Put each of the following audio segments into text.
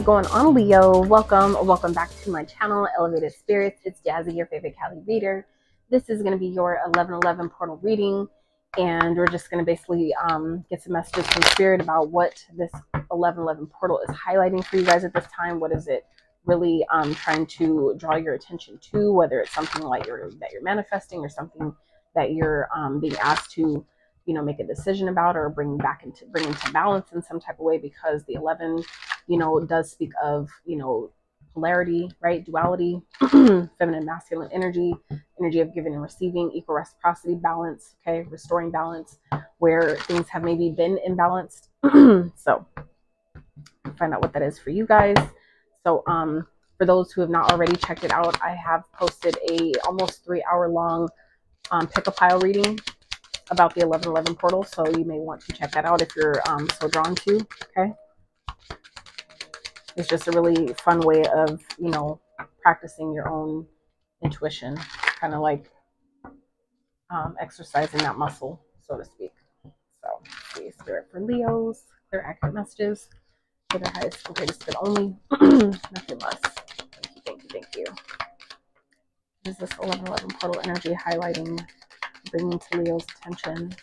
is going on, Leo? Welcome back to my channel, Elevated Spirits. It's Jazi, your favorite Cali reader. This is going to be your 11/11 portal reading, and we're just going to basically get some messages from Spirit about what this 11/11 portal is highlighting for you guys at this time. What is it really trying to draw your attention to? Whether it's something like that you're manifesting, or something that you're being asked to, you know, make a decision about, or bring into balance in some type of way, because the 11, you know, does speak of, you know, polarity, right? Duality, feminine, masculine energy of giving and receiving, equal reciprocity, balance, okay? Restoring balance where things have maybe been imbalanced. So find out what that is for you guys. So for those who have not already checked it out, I have posted a almost 3-hour long pick a pile reading about the 11/11 portal, so you may want to check that out if you're so drawn to. Okay, it's just a really fun way of, you know, practicing your own intuition, kind of like exercising that muscle, so to speak. So let's see, Spirit for Leos, clear, accurate messages for their highest and greatest good only, nothing less. Thank you. Is this 11/11 portal energy highlighting, bringing to Leo's attention?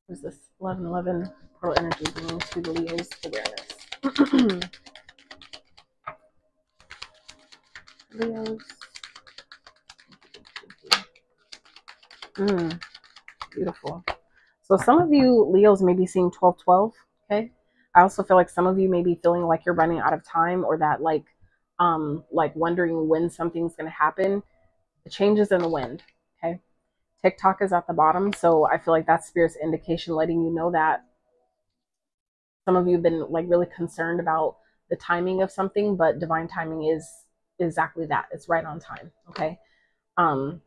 Is this 11/11 portal energy bringing to the Leo's awareness? Leos. Beautiful. So some of you Leos may be seeing 12/12. Okay. I also feel like some of you may be feeling like you're running out of time, or that like wondering when something's going to happen. The changes in the wind. Okay. TikTok is at the bottom, so I feel like that's Spirit's indication, letting you know that some of you have been like really concerned about the timing of something, but divine timing is exactly that. It's right on time. Okay.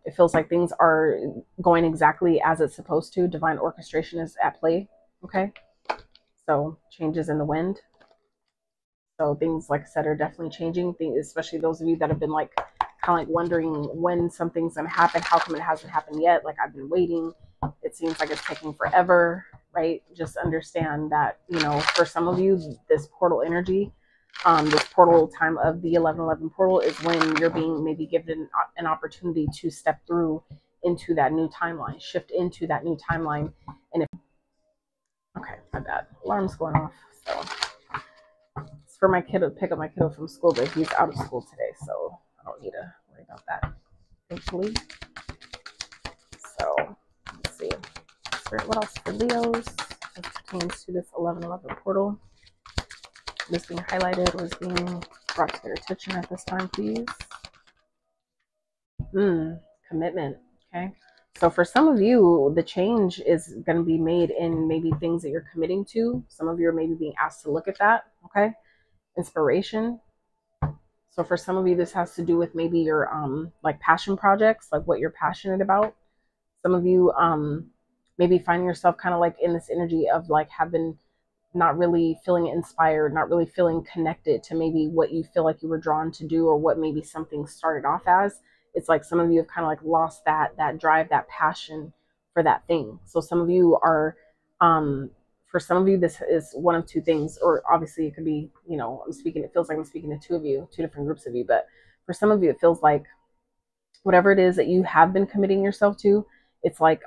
It feels like things are going exactly as it's supposed to. Divine orchestration is at play. Okay. So changes in the wind. So things, like I said, are definitely changing. Things, especially those of you that have been like kind of like wondering when something's going to happen. How come it hasn't happened yet? Like, I've been waiting. It seems like it's taking forever, right? Just understand that, you know, for some of you, this portal energy, this portal time of the 11/11 portal is when you're being maybe given an opportunity to step through into that new timeline, shift into that new timeline. And if, okay, my bad, alarm's going off. So it's for my kiddo, pick up my kiddo from school, but he's out of school today, so I don't need to worry about that, thankfully. So let's see, Spirit, what else for Leos as pertains to this 11/11 portal? This being highlighted, was being brought to their attention at this time, please. Commitment. Okay. So for some of you, the change is going to be made in maybe things that you're committing to. Some of you are maybe being asked to look at that. Okay. Inspiration. So for some of you, this has to do with maybe your like passion projects, like what you're passionate about. Some of you maybe finding yourself kind of like in this energy of like have been not really feeling inspired, not really feeling connected to maybe what you feel like you were drawn to do, or what maybe something started off as. It's like some of you have kind of like lost that drive, that passion for that thing. So some of you are, for some of you, this is one of two things, or obviously it could be, you know, it feels like I'm speaking to two of you, two different groups of you, but for some of you, it feels like whatever it is that you have been committing yourself to, it's like,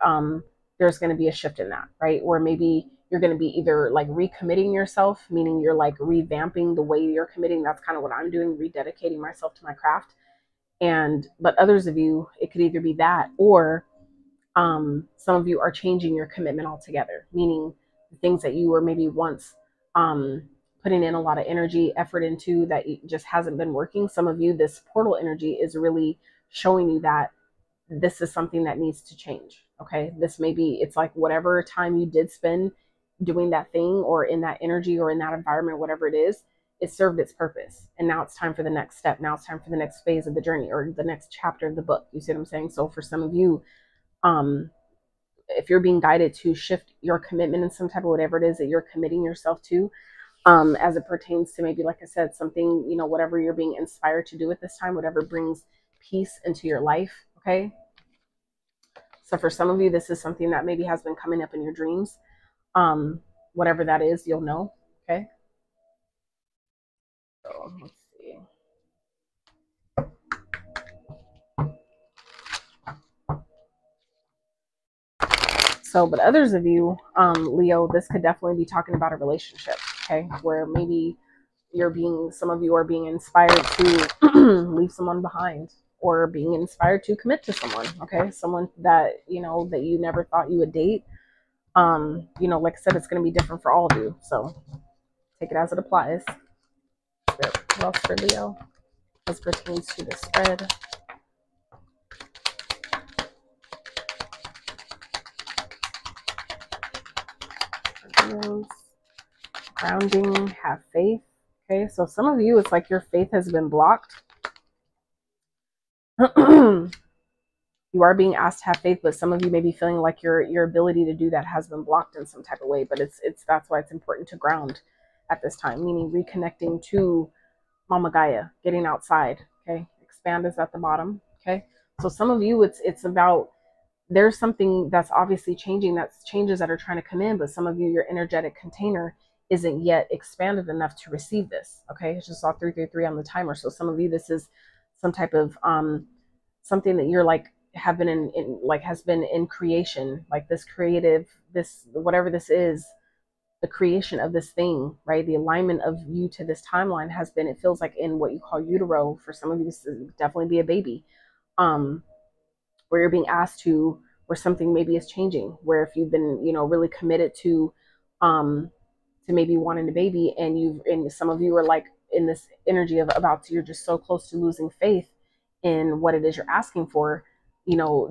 there's going to be a shift in that, right? Or maybe you're going to be either like recommitting yourself, meaning you're like revamping the way you're committing. That's kind of what I'm doing, rededicating myself to my craft. But others of you, it could either be that, or some of you are changing your commitment altogether, meaning the things that you were maybe once putting in a lot of energy, effort into, that it just hasn't been working. Some of you, this portal energy is really showing you that this is something that needs to change. Okay. This may be, it's like whatever time you did spend doing that thing, or in that energy, or in that environment, whatever it is, it served its purpose. And now it's time for the next step. Now it's time for the next phase of the journey, or the next chapter of the book. You see what I'm saying? So for some of you, if you're being guided to shift your commitment in some type of whatever it is that you're committing yourself to, as it pertains to maybe, like I said, something, you know, whatever you're being inspired to do at this time, whatever brings peace into your life. Okay. So for some of you, this is something that maybe has been coming up in your dreams. whatever that is, you'll know. Okay. So let's see. So, but others of you, Leo, this could definitely be talking about a relationship, okay, where maybe some of you are being inspired to leave someone behind, or being inspired to commit to someone, okay, someone that, that you never thought you would date. Like I said, it's going to be different for all of you. So take it as it applies. What else for Leo as pertains to the spread? Grounding, have faith. Okay, so some of you, it's like your faith has been blocked. You are being asked to have faith, but some of you may be feeling like your ability to do that has been blocked in some type of way. But that's why it's important to ground at this time, meaning reconnecting to Mama Gaia, getting outside. Okay, expand is at the bottom. Okay, so some of you, it's about, there's something that's obviously changing, that's changes that are trying to come in, but some of you, your energetic container isn't yet expanded enough to receive this. Okay, it's just saw 333 on the timer. So some of you, this is some type of something that you're like have been in like has been in creation, like this creative, this whatever this is, the creation of this thing, right? The alignment of you to this timeline has been, it feels like in what you call utero. For some of you, this would definitely be a baby, where you're being asked to, where something maybe is changing, where if you've been, really committed to maybe wanting a baby, and some of you are like in this energy of about to, you're just so close to losing faith in what it is you're asking for.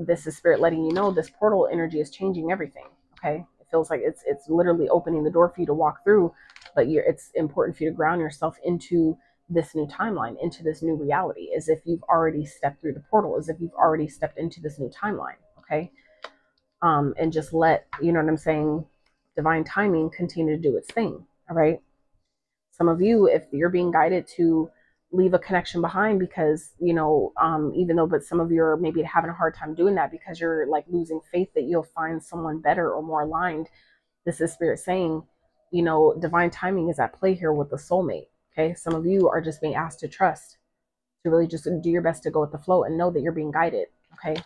This is spirit letting you know this portal energy is changing everything. Okay, it feels like it's literally opening the door for you to walk through, but it's important for you to ground yourself into this new timeline, into this new reality, as if you've already stepped through the portal, as if you've already stepped into this new timeline. Okay, and just let, you know what I'm saying, divine timing continue to do its thing. All right, some of you, if you're being guided to leave a connection behind because, even though, but some of you are maybe having a hard time doing that because you're like losing faith that you'll find someone better or more aligned. This is spirit saying, divine timing is at play here with the soulmate. Okay, some of you are just being asked to trust, to really just do your best to go with the flow and know that you're being guided. Okay,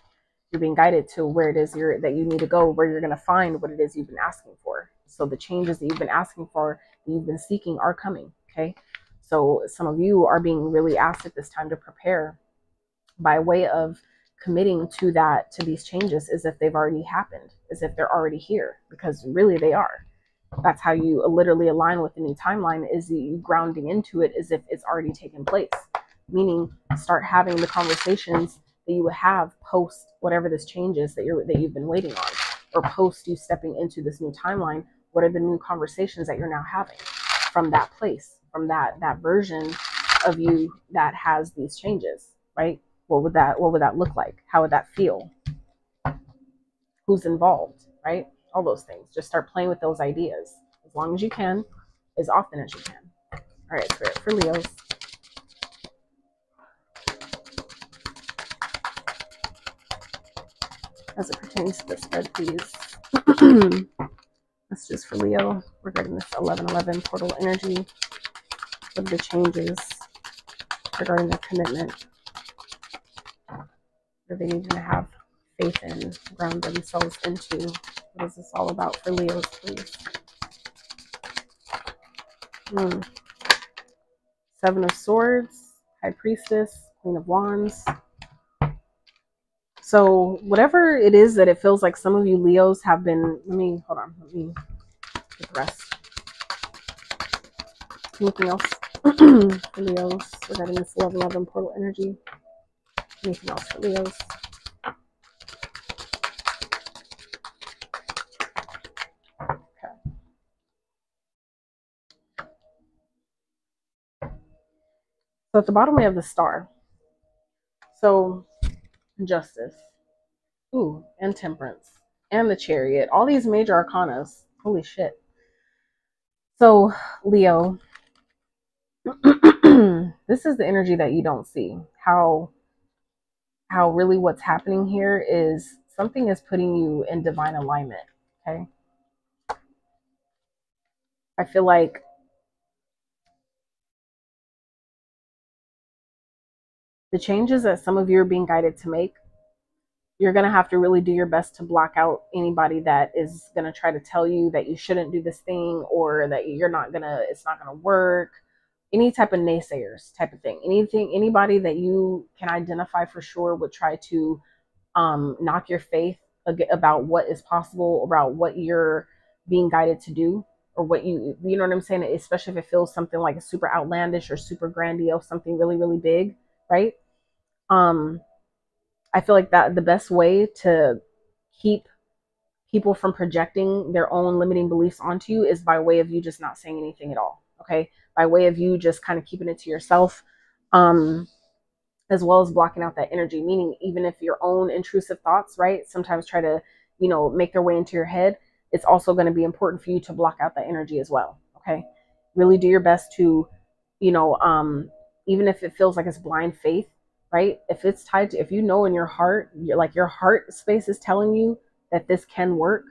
you're being guided to where it is that you need to go, where you're going to find what it is you've been asking for. So the changes that you've been asking for, that you've been seeking, are coming. Okay, so some of you are being really asked at this time to prepare by way of committing to these changes as if they've already happened, as if they're already here, because really they are. That's how you literally align with the new timeline, is you grounding into it as if it's already taken place. Meaning, start having the conversations that you would have post whatever this change is that you've been waiting on, or post you stepping into this new timeline. What are the new conversations that you're now having from that place, from that version of you that has these changes, right? What would that look like? How would that feel? Who's involved, right? All those things. Just start playing with those ideas as long as you can, as often as you can. All right, Spirit, for Leos. As it pertains to the spread, please. That's just for Leo regarding this 1111 portal energy of the changes regarding their commitment, where they need to have faith in, ground themselves into. What is this all about for Leos, please? 7 of Swords, High Priestess, Queen of Wands. So whatever it is that it feels like some of you Leos have been, let me get the rest. Anything else for Leos regarding this 1111 portal energy? Anything else for Leos? Okay. So at the bottom we have the Star. So Justice. Ooh, and Temperance. And the Chariot. All these major arcanas. Holy shit. So Leo, this is the energy that you don't see. How really what's happening here is something is putting you in divine alignment. Okay. I feel like the changes that some of you are being guided to make, you're going to have to really do your best to block out anybody that is going to try to tell you that you shouldn't do this thing, or that it's not going to work. Any type of naysayers type of thing. Anybody that you can identify for sure would try to knock your faith about what is possible, about what you're being guided to do, or what you know what I'm saying? Especially if it feels something like super outlandish or super grandiose, something really, really big, right? I feel like that the best way to keep people from projecting their own limiting beliefs onto you is by way of you just not saying anything at all. Okay. By way of you just kind of keeping it to yourself. As well as blocking out that energy, meaning even if your own intrusive thoughts, right, sometimes try to, make their way into your head, it's also going to be important for you to block out that energy as well. Okay. Really do your best to, even if it feels like it's blind faith, right? If it's tied to, if you know in your heart, your heart space is telling you that this can work,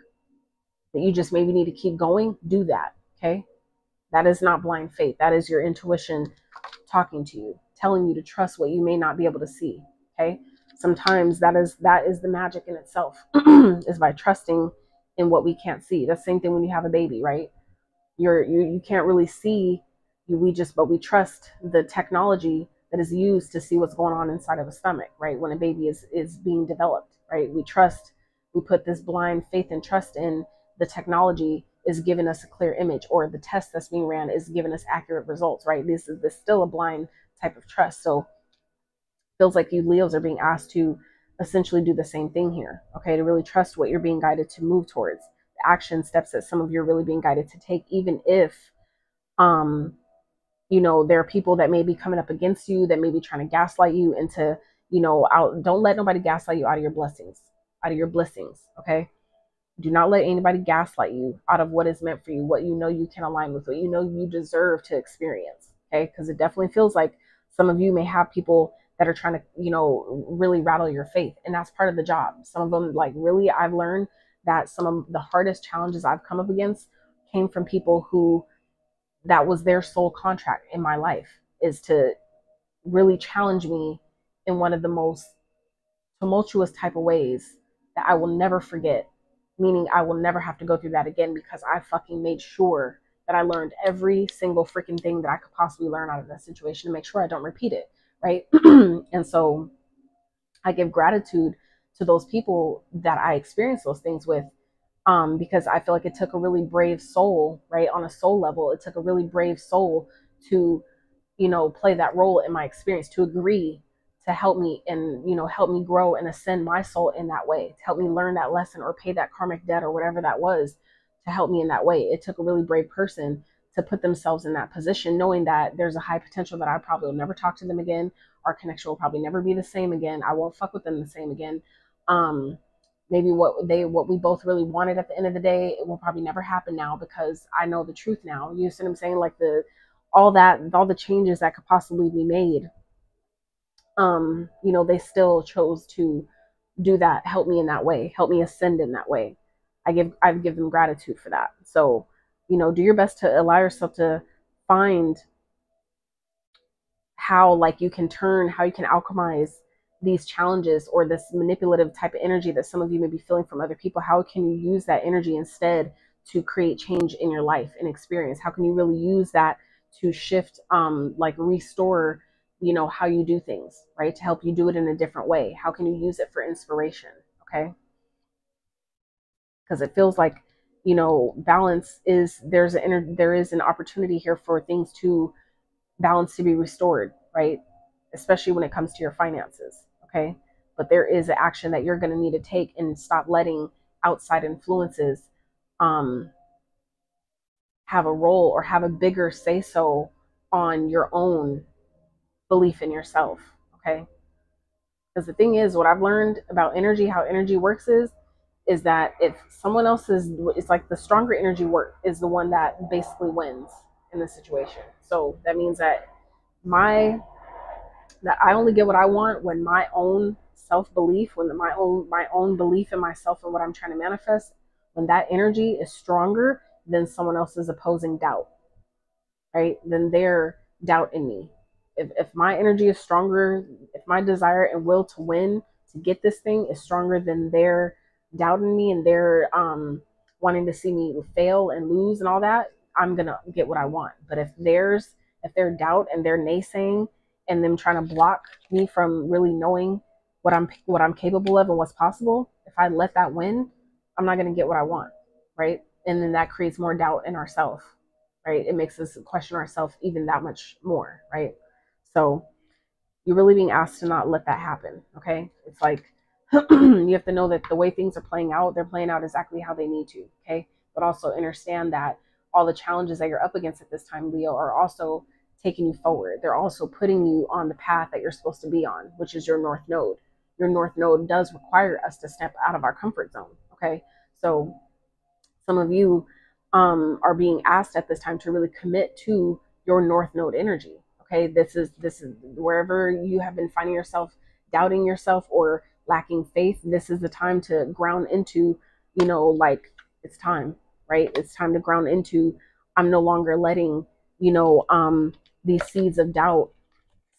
that you just maybe need to keep going, do that. Okay. That is not blind faith. That is your intuition talking to you, telling you to trust what you may not be able to see. Okay. Sometimes that is the magic in itself, is by trusting in what we can't see. That's the same thing when you have a baby, right? You can't really see, but we trust the technology that is used to see what's going on inside of a stomach, right? When a baby is being developed, right? We put this blind faith and trust in the technology is giving us a clear image, or the test that's being ran is giving us accurate results, right? This is still a blind type of trust. So feels like you Leos are being asked to essentially do the same thing here, okay? To really trust what you're being guided to move towards, the action steps that some of you are really being guided to take, even if, there are people that may be coming up against you, that may be trying to gaslight you into, don't let nobody gaslight you out of your blessings, okay? Do not let anybody gaslight you out of what is meant for you, what you can align with, what you deserve to experience, okay? Because it definitely feels like some of you may have people that are trying to, really rattle your faith, and that's part of the job. Some of them, like, really, I've learned that some of the hardest challenges I've come up against came from people who that was their sole contract in my life, is to really challenge me in one of the most tumultuous type of ways that I will never forget, meaning I will never have to go through that again, because I fucking made sure that I learned every single freaking thing that I could possibly learn out of that situation to make sure I don't repeat it, right? And so I give gratitude to those people that I experienced those things with, because I feel like it took a really brave soul, right? On a soul level, it took a really brave soul to, play that role in my experience, to agree to help me and, help me grow and ascend my soul in that way, to help me learn that lesson or pay that karmic debt or whatever that was, to help me in that way. It took a really brave person to put themselves in that position, knowing that there's a high potential that I probably will never talk to them again. Our connection will probably never be the same again. I won't fuck with them the same again. Maybe what we both really wanted at the end of the day, it will probably never happen now, because I know the truth now. You see what I'm saying? Like all the changes that could possibly be made, they still chose to do that, help me in that way, help me ascend in that way. I give them gratitude for that. So, do your best to allow yourself to find how you can alchemize these challenges, or this manipulative type of energy that some of you may be feeling from other people. How can you use that energy instead to create change in your life and experience? How can you really use that to shift, restore, how you do things, right? To help you do it in a different way. How can you use it for inspiration? Okay. Because it feels like, balance is, there is an opportunity here for things to balance, to be restored, right? Especially when it comes to your finances, okay? But there is an action that you're going to need to take, and stop letting outside influences have a role or have a bigger say so on your own belief in yourself, okay? Because the thing is, what I've learned about energy, how energy works is that if someone else it's like the stronger energy work is the one that basically wins in the situation. So that means that I only get what I want when my own self-belief, when my own belief in myself and what I'm trying to manifest, when that energy is stronger then someone else is opposing doubt, right? Then they're doubt in me. If my energy is stronger, if my desire and will to win, to get this thing is stronger than their doubt in me and their wanting to see me fail and lose and all that, I'm gonna get what I want. But if their doubt and their naysaying and them trying to block me from really knowing what I'm capable of and what's possible, if I let that win, I'm not gonna get what I want, right? And then that creates more doubt in ourselves, right? It makes us question ourselves even that much more, right? So you're really being asked to not let that happen, okay? It's like you have to know that the way things are playing out, they're playing out exactly how they need to, okay? But also understand that all the challenges that you're up against at this time, Leo, are also taking you forward. They're also putting you on the path that you're supposed to be on, which is your North Node. Your North Node does require us to step out of our comfort zone, okay? So some of you are being asked at this time to really commit to your North Node energy, okay? This is wherever you have been finding yourself doubting yourself or lacking faith, this is the time to ground into, you know, like, it's time, right? It's time to ground into, I'm no longer letting, you know, these seeds of doubt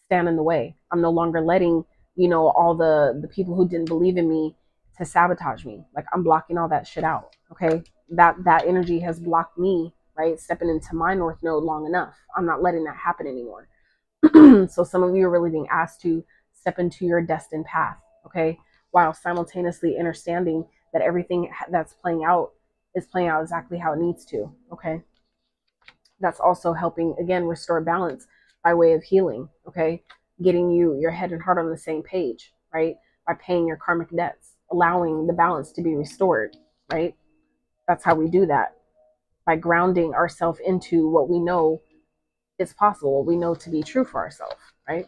stand in the way. I'm no longer letting, you know, all the people who didn't believe in me to sabotage me. Like, I'm blocking all that shit out, okay? That energy has blocked me, right? Stepping into my North Node long enough. I'm not letting that happen anymore. So some of you are really being asked to step into your destined path, okay? While simultaneously understanding that everything that's playing out is playing out exactly how it needs to, okay? That's also helping, again, restore balance by way of healing, okay? Getting your head and heart on the same page, right? By paying your karmic debts, allowing the balance to be restored, right? That's how we do that, by grounding ourselves into what we know is possible, what we know to be true for ourselves, right?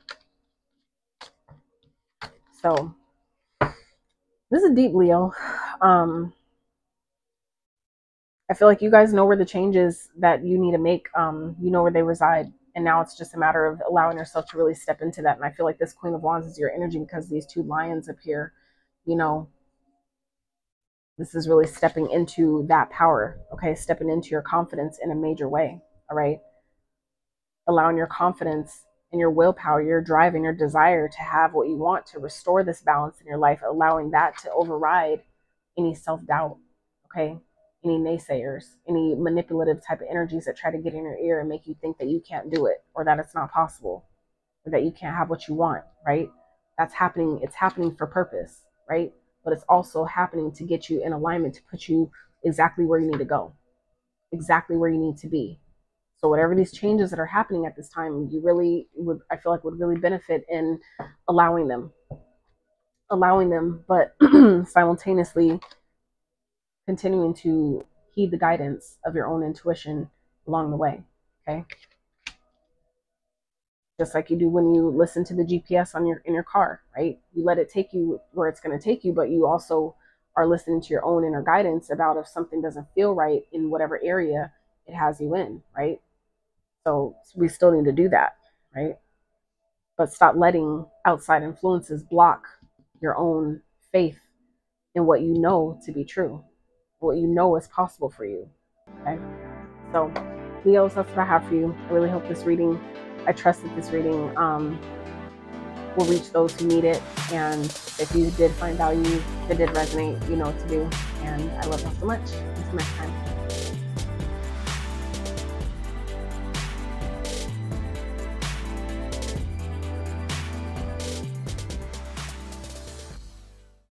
So this is deep, Leo. I feel like you guys know where the changes that you need to make, you know where they reside. And now it's just a matter of allowing yourself to really step into that. And I feel like this Queen of Wands is your energy because these two lions appear, you know, this is really stepping into that power, okay? Stepping into your confidence in a major way, all right? Allowing your confidence and your willpower, your drive and your desire to have what you want, to restore this balance in your life, allowing that to override any self-doubt, okay? Any naysayers, any manipulative type of energies that try to get in your ear and make you think that you can't do it, or that it's not possible, or that you can't have what you want, right? That's happening. It's happening for purpose, right? But it's also happening to get you in alignment, to put you exactly where you need to go, exactly where you need to be. So whatever these changes that are happening at this time, you really would, I feel like, would really benefit in allowing them, but simultaneously continuing to heed the guidance of your own intuition along the way, okay? Just like you do when you listen to the GPS in your car, right? You let it take you where it's going to take you, but you also are listening to your own inner guidance about if something doesn't feel right in whatever area it has you in, right? So we still need to do that, right? But stop letting outside influences block your own faith in what you know to be true, what you know is possible for you, okay? So Leos, that's what I have for you. I really hope this reading, I trust that this reading will reach those who need it. And if you did find value, if it did resonate, you know what to do. And I love you so much. Until next time.